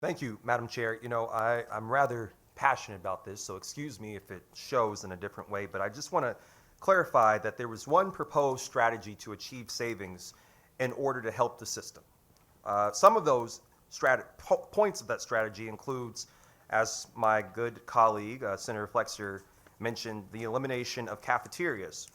Thank you, Madam Chair. I'm rather passionate about this, so excuse me if it shows in a different way, but I just want to clarify that there was one proposed strategy to achieve savings in order to help the system. Some of those points of that strategy includes, as my good colleague, Senator Flexer, mentioned, the elimination of cafeterias.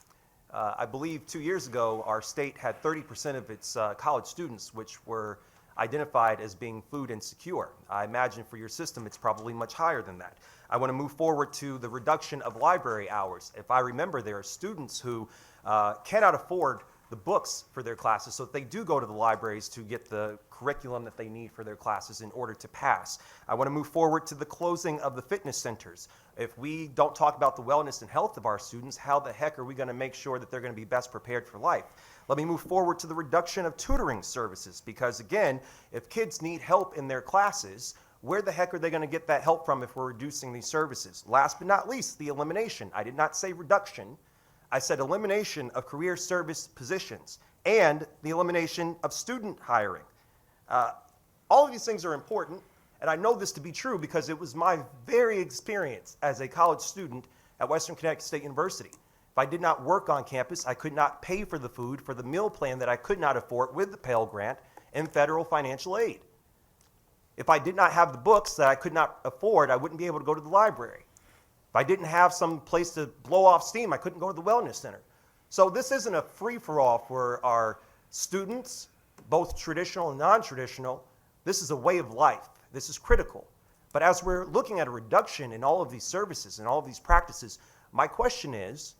I believe 2 years ago, our state had 30% of its college students which were identified as being food insecure. I imagine for your system, it's probably much higher than that. I want to move forward to the reduction of library hours. If I remember, there are students who cannot afford the books for their classes, so if they do go to the libraries to get the curriculum that they need for their classes in order to pass. I want to move forward to the closing of the fitness centers. If we don't talk about the wellness and health of our students, how the heck are we going to make sure that they're going to be best prepared for life? Let me move forward to the reduction of tutoring services, because again, if kids need help in their classes, where the heck are they going to get that help from if we're reducing these services? Last but not least, the elimination. I did not say reduction. I said elimination of career service positions and the elimination of student hiring. All of these things are important, and I know this to be true because it was my very experience as a college student at Western Connecticut State University. If I did not work on campus, I could not pay for the food for the meal plan that I could not afford with the Pell Grant and federal financial aid. If I did not have the books that I could not afford, I wouldn't be able to go to the library. If I didn't have some place to blow off steam, I couldn't go to the wellness center. So this isn't a free-for-all for our students, both traditional and non-traditional. This is a way of life. This is critical. But as we're looking at a reduction in all of these services and all of these practices, my question is,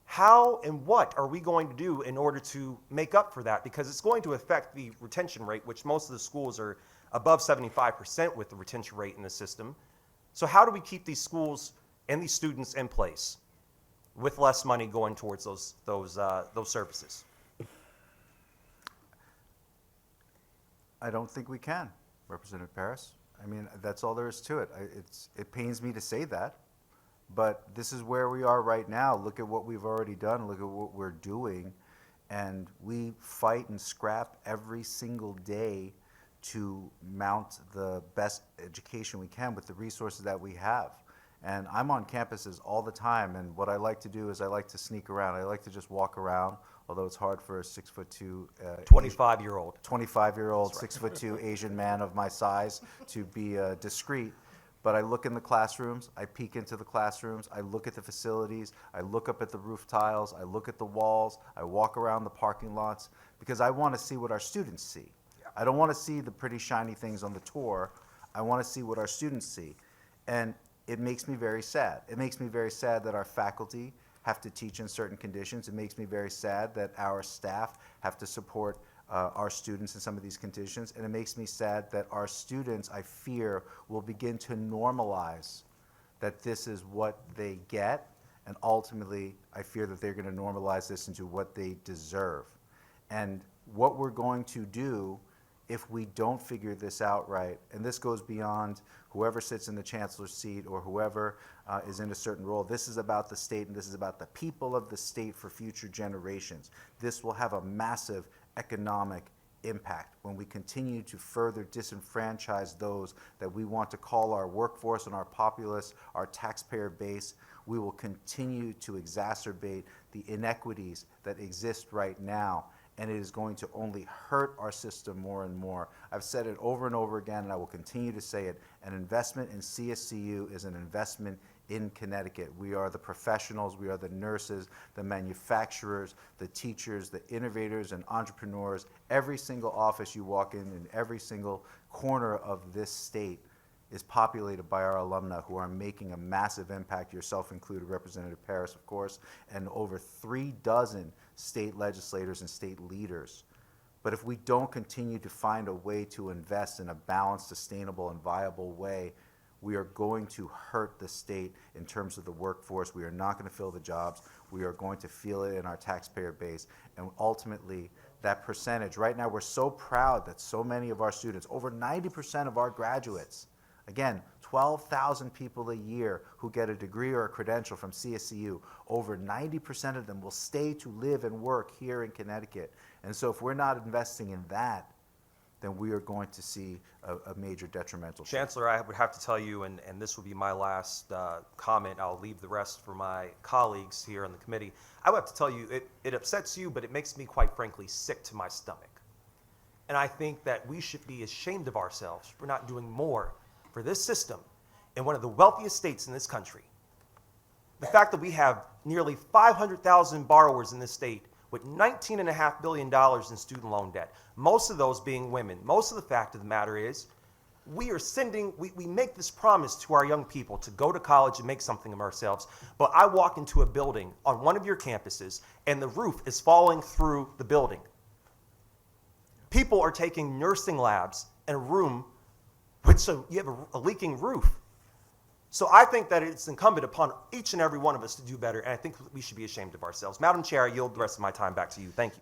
how and what are we going to do in order to make up for that? Because it's going to affect the retention rate, which most of the schools are above 75% with the retention rate in the system. So how do we keep these schools and these students in place with less money going towards those services? I don't think we can, Representative Paris. I mean, that's all there is to it. It pains me to say that, but this is where we are right now. Look at what we've already done. Look at what we're doing. And we fight and scrap every single day to mount the best education we can with the resources that we have. And I'm on campuses all the time, and what I like to do is I like to sneak around. I like to just walk around, although it's hard for a 6'2", 25-year-old. 25-year-old, That's right. 6'2" Asian man of my size to be discreet. But I look in the classrooms, I peek into the classrooms, I look at the facilities, I look up at the roof tiles, I look at the walls, I walk around the parking lots, because I want to see what our students see. I don't want to see the pretty shiny things on the tour. I want to see what our students see. And it makes me very sad. It makes me very sad that our faculty have to teach in certain conditions. It makes me very sad that our staff have to support our students in some of these conditions. And it makes me sad that our students, I fear, will begin to normalize that this is what they get. And ultimately, I fear that they're going to normalize this into what they deserve. And what we're going to do if we don't figure this out right, and this goes beyond whoever sits in the chancellor's seat or whoever is in a certain role. This is about the state, and this is about the people of the state for future generations. This will have a massive economic impact when we continue to further disenfranchise those that we want to call our workforce and our populace, our taxpayer base. We will continue to exacerbate the inequities that exist right now, and it is going to only hurt our system more and more. I've said it over and over again, and I will continue to say it. An investment in CSCU is an investment in Connecticut. We are the professionals, we are the nurses, the manufacturers, the teachers, the innovators and entrepreneurs. Every single office you walk in every single corner of this state is populated by our alumni who are making a massive impact, yourself included, Representative Paris, of course, and over 36 state legislators and state leaders. But if we don't continue to find a way to invest in a balanced, sustainable, and viable way, we are going to hurt the state in terms of the workforce. We are not going to fill the jobs. We are going to feel it in our taxpayer base. And ultimately, that percentage, right now we're so proud that so many of our students, over 90% of our graduates, again, 12,000 people a year who get a degree or a credential from CSCU, over 90% of them will stay to live and work here in Connecticut. And so if we're not investing in that, then we are going to see a major detrimental shift. Chancellor, I would have to tell you, and this will be my last comment, I'll leave the rest for my colleagues here on the committee. I would have to tell you, it upsets you, but it makes me, quite frankly, sick to my stomach. And I think that we should be ashamed of ourselves for not doing more for this system in one of the wealthiest states in this country. The fact that we have nearly 500,000 borrowers in this state with $19.5 billion in student loan debt, most of those being women. Most of the fact of the matter is we make this promise to our young people to go to college and make something of ourselves, but I walk into a building on one of your campuses and the roof is falling through the building. People are taking nursing labs in a room so you have a leaking roof. So I think that it's incumbent upon each and every one of us to do better, and I think we should be ashamed of ourselves. Madam Chair, I yield the rest of my time back to you. Thank you.